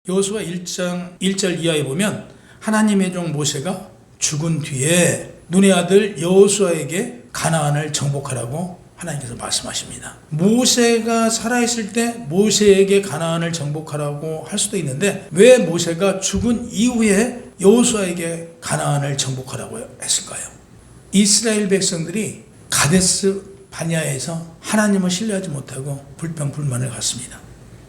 여호수아 1장 1절 이하에 보면 하나님의 종 모세가 죽은 뒤에 눈의 아들 여호수아에게 가나안을 정복하라고 하나님께서 말씀하십니다. 모세가 살아있을 때 모세에게 가나안을 정복하라고 할 수도 있는데 왜 모세가 죽은 이후에 여호수아에게 가나안을 정복하라고 했을까요? 이스라엘 백성들이 가데스 바냐에서 하나님을 신뢰하지 못하고 불평불만을 갖습니다.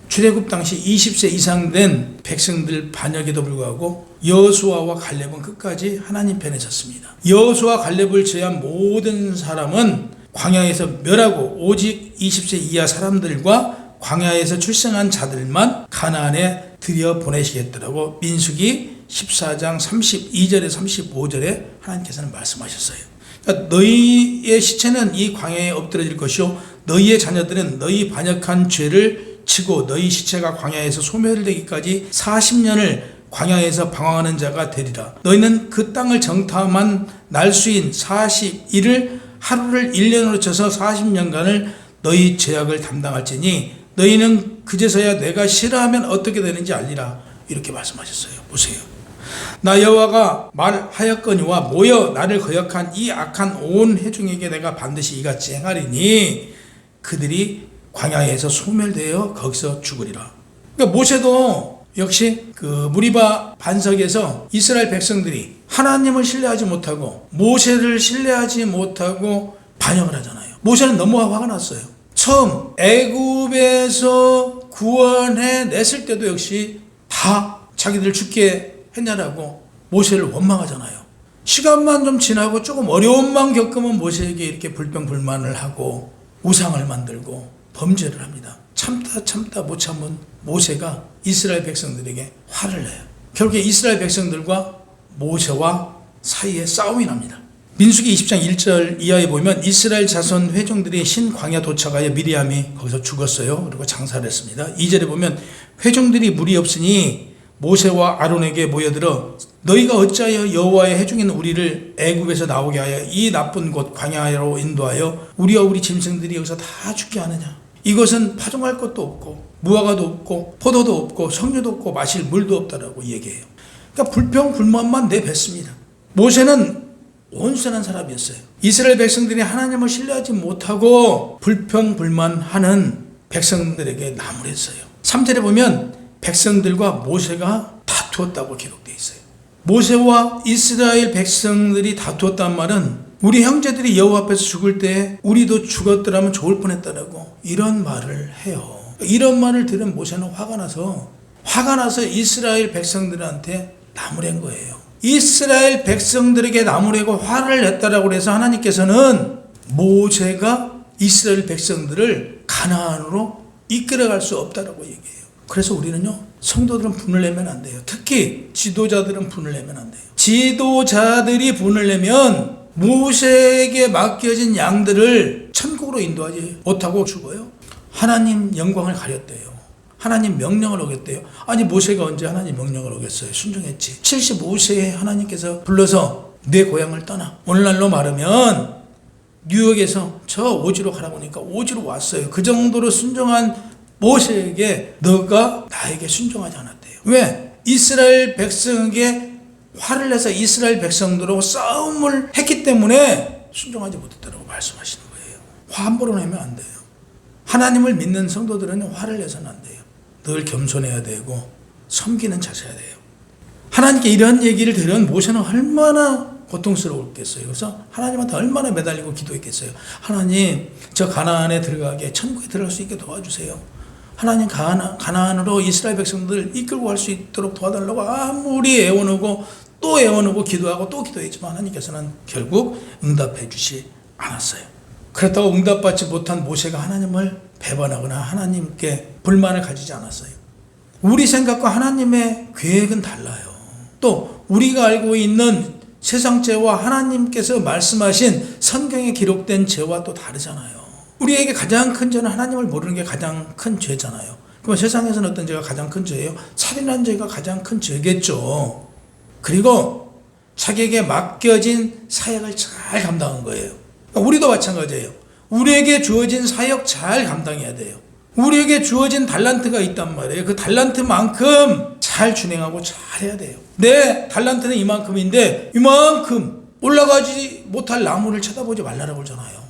출애굽 당시 20세 이상 된 백성들 반역에도 불구하고 여호수아와 갈렙은 끝까지 하나님 편에 섰습니다. 여호수아 갈렙을 제외한 모든 사람은 광야에서 멸하고 오직 20세 이하 사람들과 광야에서 출생한 자들만 가나안에 들여보내시겠더라고 민수기 14장 32절에 35절에 하나님께서는 말씀하셨어요. 그러니까 너희의 시체는 이 광야에 엎드러질 것이요 너희의 자녀들은 너희 반역한 죄를 치고 너희 시체가 광야에서 소멸되기까지 40년을 광야에서 방황하는 자가 되리라. 너희는 그 땅을 정탐한 날수인 40일을 하루를 1년으로 쳐서 40년간을 너희 죄악을 담당할지니 너희는 그제서야 내가 싫어하면 어떻게 되는지 알리라. 이렇게 말씀하셨어요. 보세요. 나 여호와가 말하였거니와 모여 나를 거역한 이 악한 온 회중에게 내가 반드시 이같이 행하리니 그들이 광야에서 소멸되어 거기서 죽으리라. 그러니까 모세도 역시 그 무리바 반석에서 이스라엘 백성들이 하나님을 신뢰하지 못하고 모세를 신뢰하지 못하고 반역을 하잖아요. 모세는 너무 화가 났어요. 처음 애굽에서 구원해 냈을 때도 역시 다 자기들 죽게 했냐라고 모세를 원망하잖아요. 시간만 좀 지나고 조금 어려움만 겪으면 모세에게 이렇게 불평불만을 하고 우상을 만들고 범죄를 합니다. 참다 못 참은 모세가 이스라엘 백성들에게 화를 내요. 결국에 이스라엘 백성들과 모세와 사이에 싸움이 납니다. 민수기 20장 1절 이하에 보면 이스라엘 자손 회중들이 신광야 도착하여 미리암이 거기서 죽었어요. 그리고 장사를 했습니다. 2절에 보면 회중들이 무리 없으니 모세와 아론에게 모여들어 너희가 어찌하여 여호와의 회중인 우리를 애굽에서 나오게 하여 이 나쁜 곳 광야로 인도하여 우리와 우리 짐승들이 여기서 다 죽게 하느냐. 이것은 파종할 것도 없고 무화과도 없고 포도도 없고 석류도 없고 마실 물도 없다라고 얘기해요. 그러니까 불평불만만 내뱉습니다. 모세는 온순한 사람이었어요. 이스라엘 백성들이 하나님을 신뢰하지 못하고 불평불만하는 백성들에게 나무랬어요. 3절에 보면 백성들과 모세가 다투었다고 기록되어 있어요. 모세와 이스라엘 백성들이 다투었단 말은 우리 형제들이 여호와 앞에서 죽을 때 우리도 죽었더라면 좋을 뻔했다라고 이런 말을 해요. 이런 말을 들은 모세는 화가 나서 이스라엘 백성들한테 나무랜 거예요. 이스라엘 백성들에게 나무래고 화를 냈다라고 해서 하나님께서는 모세가 이스라엘 백성들을 가나안으로 이끌어갈 수 없다라고 얘기해요. 그래서 우리는요, 성도들은 분을 내면 안 돼요. 특히 지도자들은 분을 내면 안 돼요. 지도자들이 분을 내면 모세에게 맡겨진 양들을 천국으로 인도하지 못하고 죽어요. 하나님 영광을 가렸대요. 하나님 명령을 어겼대요. 아니 모세가 언제 하나님 명령을 어겼어요? 순종했지. 75세에 하나님께서 불러서 내 고향을 떠나. 오늘날로 말하면 뉴욕에서 저 오지로 가라고 하니까 오지로 왔어요. 그 정도로 순종한 모세에게 너가 나에게 순종하지 않았대요. 왜? 이스라엘 백성에게 화를 내서 이스라엘 백성들하고 싸움을 했기 때문에 순종하지 못했다고 말씀하시는 거예요. 화 함부로 내면 안 돼요. 하나님을 믿는 성도들은 화를 내서는 안 돼요. 늘 겸손해야 되고 섬기는 자세야 돼요. 하나님께 이런 얘기를 들은 모세는 얼마나 고통스러웠겠어요. 그래서 하나님한테 얼마나 매달리고 기도했겠어요. 하나님, 저 가나안에 들어가게, 천국에 들어갈 수 있게 도와주세요. 하나님, 가나안으로 이스라엘 백성들 이끌고 갈 수 있도록 도와달라고 아무리 애원하고 또 애원하고 기도하고 또 기도했지만 하나님께서는 결국 응답해 주지 않았어요. 그렇다고 응답받지 못한 모세가 하나님을 배반하거나 하나님께 불만을 가지지 않았어요. 우리 생각과 하나님의 계획은 달라요. 또 우리가 알고 있는 세상 죄와 하나님께서 말씀하신 성경에 기록된 죄와 또 다르잖아요. 우리에게 가장 큰 죄는 하나님을 모르는 게 가장 큰 죄잖아요. 그럼 세상에서는 어떤 죄가 가장 큰 죄예요? 살인한 죄가 가장 큰 죄겠죠. 그리고 자기에게 맡겨진 사역을 잘 감당한 거예요. 그러니까 우리도 마찬가지예요. 우리에게 주어진 사역 잘 감당해야 돼요. 우리에게 주어진 달란트가 있단 말이에요. 그 달란트만큼 잘 준행하고 잘 해야 돼요. 내 달란트는 이만큼인데 이만큼 올라가지 못할 나무를 쳐다보지 말라라고 그러잖아요.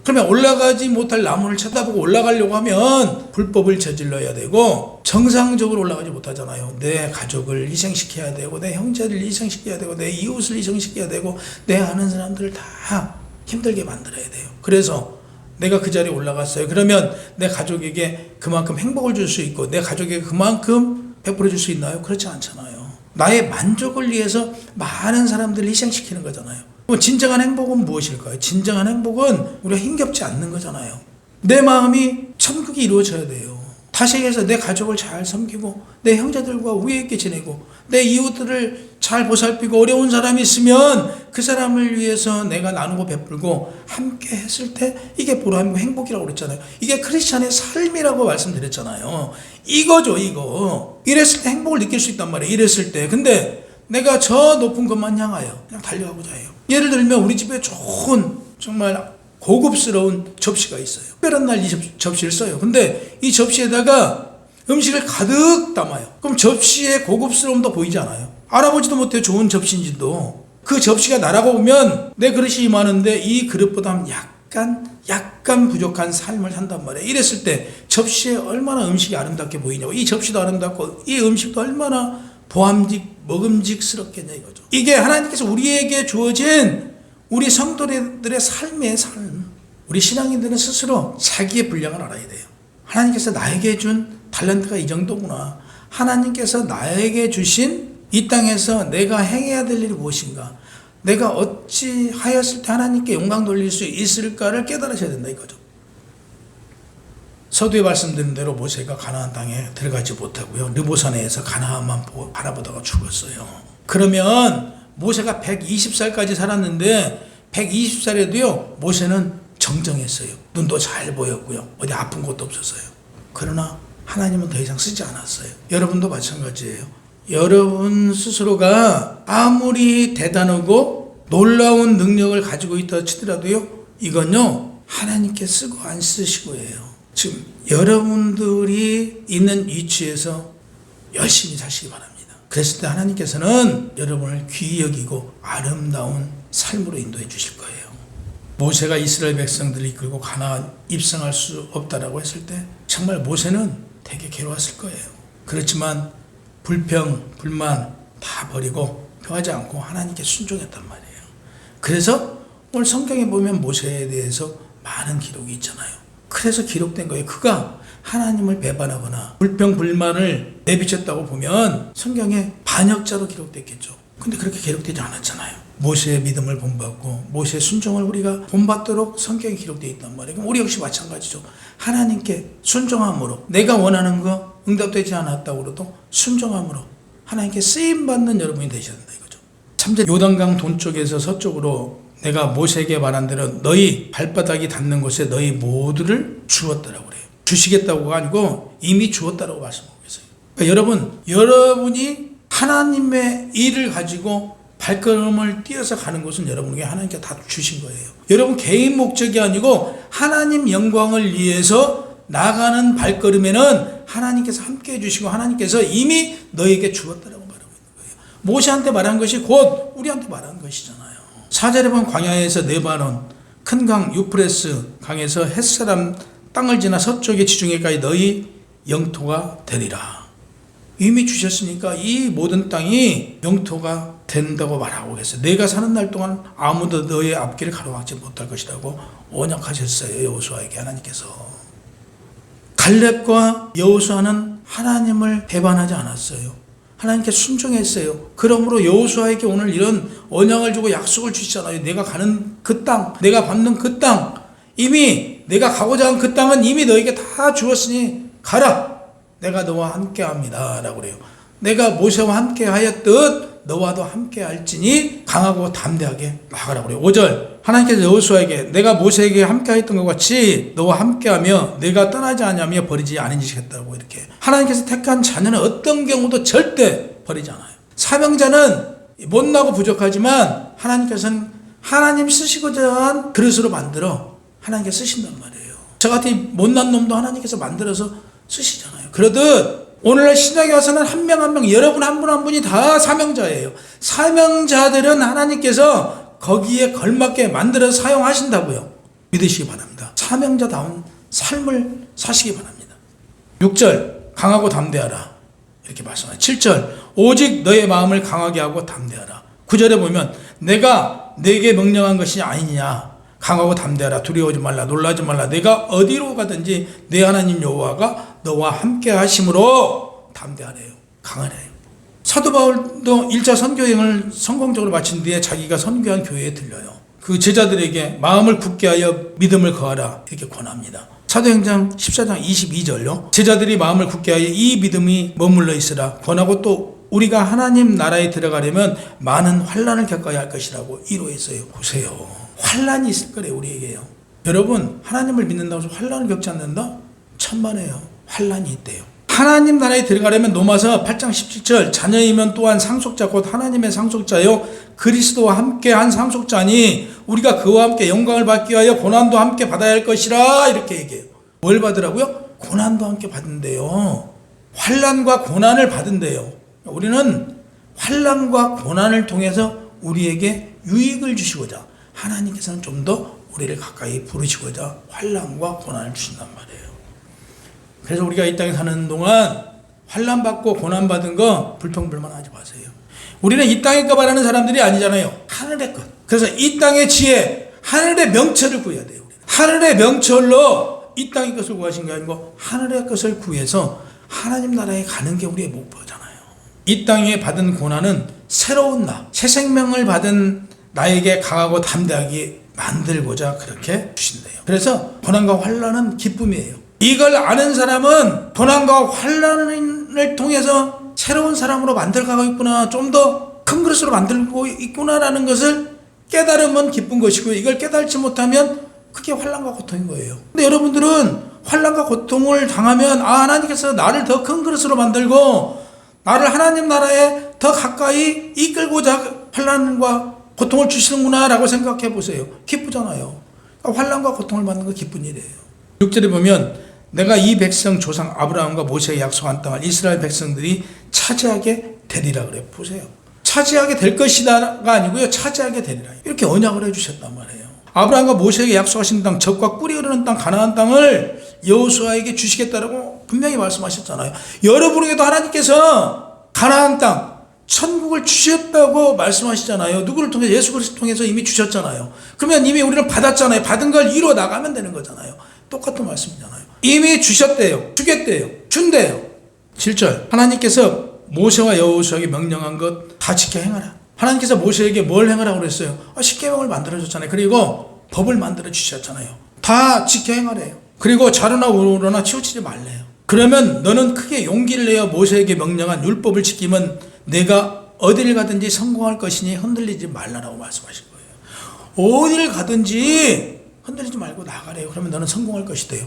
그러면 올라가지 못할 나무를 쳐다보고 올라가려고 하면 불법을 저질러야 되고 정상적으로 올라가지 못하잖아요. 내 가족을 희생시켜야 되고 내 형제를 희생시켜야 되고 내 이웃을 희생시켜야 되고 내 아는 사람들을 다 힘들게 만들어야 돼요. 그래서 내가 그 자리에 올라갔어요. 그러면 내 가족에게 그만큼 행복을 줄 수 있고 내 가족에게 그만큼 베풀어 줄 수 있나요? 그렇지 않잖아요. 나의 만족을 위해서 많은 사람들을 희생시키는 거잖아요. 진정한 행복은 무엇일까요? 진정한 행복은 우리가 힘겹지 않는 거잖아요. 내 마음이 천국이 이루어져야 돼요. 다시 얘기해서 내 가족을 잘 섬기고 내 형제들과 우애 있게 지내고 내 이웃들을 잘 보살피고 어려운 사람이 있으면 그 사람을 위해서 내가 나누고 베풀고 함께 했을 때 이게 보람이고 행복이라고 그랬잖아요. 이게 크리스찬의 삶이라고 말씀드렸잖아요. 이거죠, 이거. 이랬을 때 행복을 느낄 수 있단 말이에요. 이랬을 때. 근데 내가 저 높은 것만 향하여 그냥 달려가고자 해요. 예를 들면 우리 집에 좋은 정말 고급스러운 접시가 있어요. 특별한 날 이 접시를 써요. 근데 이 접시에다가 음식을 가득 담아요. 그럼 접시의 고급스러움도 보이지 않아요. 알아보지도 못해요. 좋은 접시인지도. 그 접시가 나라고 보면 내 그릇이 많은데 이 그릇보다 약간 부족한 삶을 산단 말이에요. 이랬을 때 접시에 얼마나 음식이 아름답게 보이냐고. 이 접시도 아름답고 이 음식도 얼마나 먹음직스럽겠냐 이거죠. 이게 하나님께서 우리에게 주어진 우리 성도들의 삶의 삶. 우리 신앙인들은 스스로 자기의 분량을 알아야 돼요. 하나님께서 나에게 준 달란트가 이 정도구나. 하나님께서 나에게 주신 이 땅에서 내가 행해야 될 일이 무엇인가. 내가 어찌 하였을 때 하나님께 영광 돌릴 수 있을까를 깨달으셔야 된다 이거죠. 서두에 말씀드린 대로 모세가 가나안 땅에 들어가지 못하고요. 르보산에서 가나안만 바라보다가 죽었어요. 그러면 모세가 120살까지 살았는데 120살에도요. 모세는 정정했어요. 눈도 잘 보였고요. 어디 아픈 곳도 없었어요. 그러나 하나님은 더 이상 쓰지 않았어요. 여러분도 마찬가지예요. 여러분 스스로가 아무리 대단하고 놀라운 능력을 가지고 있다 치더라도요. 이건요. 하나님께 쓰고 안 쓰시고예요. 지금 여러분들이 있는 위치에서 열심히 사시기 바랍니다. 그랬을 때 하나님께서는 여러분을 귀히 여기고 아름다운 삶으로 인도해 주실 거예요. 모세가 이스라엘 백성들을 이끌고 가나안 입성할 수 없다라고 했을 때 정말 모세는 되게 괴로웠을 거예요. 그렇지만 불평, 불만 다 버리고 표하지 않고 하나님께 순종했단 말이에요. 그래서 오늘 성경에 보면 모세에 대해서 많은 기록이 있잖아요. 그래서 기록된 거예요. 그가 하나님을 배반하거나 불평, 불만을 내비쳤다고 보면 성경에 반역자로 기록됐겠죠. 근데 그렇게 기록되지 않았잖아요. 모세의 믿음을 본받고 모세의 순종을 우리가 본받도록 성경에 기록되어 있단 말이에요. 그럼 우리 역시 마찬가지죠. 하나님께 순종함으로 내가 원하는 거 응답되지 않았다고 그래도 순종함으로 하나님께 쓰임받는 여러분이 되셔야 된다 이거죠. 참제 요단강 동쪽에서 서쪽으로 내가 모세에게 말한 대로 너희 발바닥이 닿는 곳에 너희 모두를 주었다라고 그래요. 주시겠다고가 아니고 이미 주었다라고 말씀하고 계세요. 그러니까 여러분이 하나님의 일을 가지고 발걸음을 띄어서 가는 곳은 여러분에게 하나님께 다 주신 거예요. 여러분 개인 목적이 아니고 하나님 영광을 위해서 나가는 발걸음에는 하나님께서 함께 해주시고 하나님께서 이미 너에게 주었다라고 말하고 있는 거예요. 모세한테 말한 것이 곧 우리한테 말한 것이잖아요. 4절에 보면 광야에서 네바논 큰 강 유프레스 강에서 햇사람 땅을 지나 서쪽의 지중해까지 너희 영토가 되리라. 이미 주셨으니까 이 모든 땅이 영토가 된다고 말하고 계세요. 내가 사는 날 동안 아무도 너의 앞길을 가로막지 못할 것이라고 언약하셨어요. 여호수아에게 하나님께서. 갈렙과 여호수아는 하나님을 배반하지 않았어요. 하나님께 순종했어요. 그러므로 여호수아에게 오늘 이런 언약을 주고 약속을 주시잖아요. 내가 가는 그 땅, 내가 밟는 그 땅, 이미 내가 가고자 한 그 땅은 이미 너에게 다 주었으니 가라. 내가 너와 함께합니다. 라고 그래요. 내가 모세와 함께 하였듯 너와도 함께 할지니 강하고 담대하게 나가라고 그래요. 5절 하나님께서 여호수아에게 내가 모세에게 함께 했던 것 같이 너와 함께하며 내가 떠나지 않으며 버리지 않으시겠다고 이렇게 하나님께서 택한 자녀는 어떤 경우도 절대 버리지 않아요. 사명자는 못나고 부족하지만 하나님께서는 하나님 쓰시고자 한 그릇으로 만들어 하나님께 쓰신단 말이에요. 저 같은 못난 놈도 하나님께서 만들어서 쓰시잖아요. 그러듯 오늘날 신약에 와서는 한 명 한 명, 여러분 한 분 한 분이 다 사명자예요. 사명자들은 하나님께서 거기에 걸맞게 만들어 사용하신다고요. 믿으시기 바랍니다. 사명자다운 삶을 사시기 바랍니다. 6절 강하고 담대하라 이렇게 말씀하세요. 7절 오직 너의 마음을 강하게 하고 담대하라. 9절에 보면 내가 네게 명령한 것이 아니냐. 강하고 담대하라. 두려워하지 말라. 놀라지 말라. 내가 어디로 가든지 내 하나님 여호와가 너와 함께 하심으로 담대하래요. 강하래요. 사도 바울도 1차 선교여행을 성공적으로 마친 뒤에 자기가 선교한 교회에 들려요. 그 제자들에게 마음을 굳게 하여 믿음을 거하라 이렇게 권합니다. 사도행전 14장 22절요. 제자들이 마음을 굳게 하여 이 믿음이 머물러 있으라 권하고 또 우리가 하나님 나라에 들어가려면 많은 환난을 겪어야 할 것이라고 이루했어요. 보세요. 환난이 있을 거래요. 우리에게요. 여러분 하나님을 믿는다고 해서 환난을 겪지 않는다? 천만에요. 환난이 있대요. 하나님 나라에 들어가려면 로마서 8장 17절 자녀이면 또한 상속자 곧 하나님의 상속자요 그리스도와 함께 한 상속자니 우리가 그와 함께 영광을 받기 위하여 고난도 함께 받아야 할 것이라 이렇게 얘기해요. 뭘 받으라고요? 고난도 함께 받은대요. 환난과 고난을 받은대요. 우리는 환난과 고난을 통해서 우리에게 유익을 주시고자 하나님께서는 좀 더 우리를 가까이 부르시고자 환난과 고난을 주신단 말이에요. 그래서 우리가 이 땅에 사는 동안 환난받고 고난받은 거 불평불만하지 마세요. 우리는 이 땅의 것 바라는 사람들이 아니잖아요. 하늘의 것. 그래서 이 땅의 지혜, 하늘의 명철을 구해야 돼요. 하늘의 명철로 이 땅의 것을 구하신 게 아니고 하늘의 것을 구해서 하나님 나라에 가는 게 우리의 목표잖아요. 이 땅에 받은 고난은 새로운 나, 새 생명을 받은 나에게 강하고 담대하게 만들고자 그렇게 주신대요. 그래서 고난과 환난은 기쁨이에요. 이걸 아는 사람은 고난과 환난을 통해서 새로운 사람으로 만들어가고 있구나, 좀 더 큰 그릇으로 만들고 있구나라는 것을 깨달으면 기쁜 것이고 이걸 깨달지 못하면 그게 환난과 고통인 거예요. 근데 여러분들은 환난과 고통을 당하면 하나님께서 나를 더 큰 그릇으로 만들고 나를 하나님 나라에 더 가까이 이끌고자 환난과 고통을 주시는구나 라고 생각해 보세요. 기쁘잖아요. 환난과 고통을 받는 거 기쁜 일이에요. 6절에 보면 내가 이 백성 조상 아브라함과 모세에게 약속한 땅을 이스라엘 백성들이 차지하게 되리라 그래요. 보세요. 차지하게 될 것이다가 아니고요. 차지하게 되리라. 이렇게 언약을 해주셨단 말이에요. 아브라함과 모세에게 약속하신 땅, 젖과 꿀이 흐르는 땅, 가나안 땅을 여호수아에게 주시겠다라고 분명히 말씀하셨잖아요. 여러분에게도 하나님께서 가나안 땅, 천국을 주셨다고 말씀하시잖아요. 누구를 통해? 예수 그리스도를 통해서 이미 주셨잖아요. 그러면 이미 우리는 받았잖아요. 받은 걸 이루어 나가면 되는 거잖아요. 똑같은 말씀이잖아요. 이미 주셨대요. 주겠대요. 준대요. 7절 하나님께서 모세와 여호수아에게 명령한 것 다 지켜 행하라. 하나님께서 모세에게 뭘 행하라고 그랬어요? 십계명을 만들어줬잖아요. 그리고 법을 만들어 주셨잖아요. 다 지켜 행하래요. 그리고 좌로나 우로나 치우치지 말래요. 그러면 너는 크게 용기를 내어 모세에게 명령한 율법을 지키면 내가 어디를 가든지 성공할 것이니 흔들리지 말라라고 말씀하신 거예요. 어디를 가든지 흔들리지 말고 나가래요. 그러면 너는 성공할 것이대요.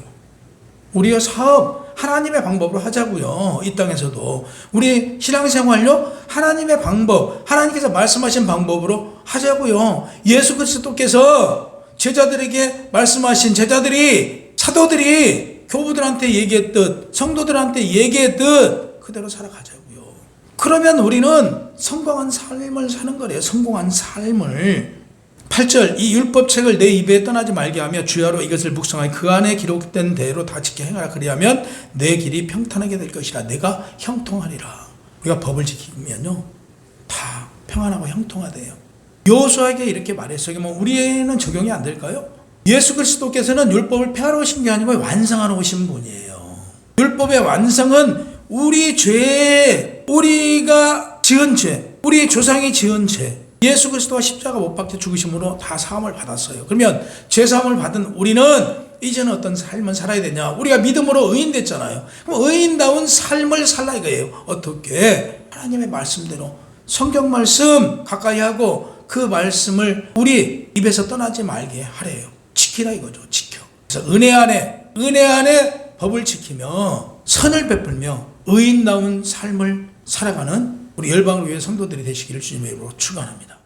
우리가 사업 하나님의 방법으로 하자고요. 이 땅에서도 우리 신앙생활요 하나님의 방법, 하나님께서 말씀하신 방법으로 하자고요. 예수 그리스도께서 제자들에게 말씀하신 제자들이 사도들이 교부들한테 얘기했듯 성도들한테 얘기했듯 그대로 살아가자고요. 그러면 우리는 성공한 삶을 사는 거래요. 성공한 삶을. 8절 이 율법책을 내 입에 떠나지 말게 하며 주야로 이것을 묵상하여 그 안에 기록된 대로 다 지켜 행하라. 그리하면 내 길이 평탄하게 될 것이라. 내가 형통하리라. 우리가 법을 지키면요 다 평안하고 형통하대요. 여호수아에게 이렇게 말했어요. 뭐 우리에는 적용이 안 될까요? 예수 그리스도께서는 율법을 폐하러 오신 게 아니고 완성하러 오신 분이에요. 율법의 완성은 우리 죄, 우리가 지은 죄, 우리 조상이 지은 죄, 예수 그리스도가 십자가 못 박혀 죽으심으로 다 사함을 받았어요. 그러면 죄 사함을 받은 우리는 이제는 어떤 삶을 살아야 되냐? 우리가 믿음으로 의인됐잖아요. 그럼 의인다운 삶을 살라 이거예요. 어떻게? 하나님의 말씀대로 성경 말씀 가까이 하고 그 말씀을 우리 입에서 떠나지 말게 하래요. 지키라 이거죠. 지켜. 그래서 은혜 안에 법을 지키며 선을 베풀며 의인다운 삶을 살아가는 우리 열방을 위해 성도들이 되시기를 주님의 이름으로 축원합니다.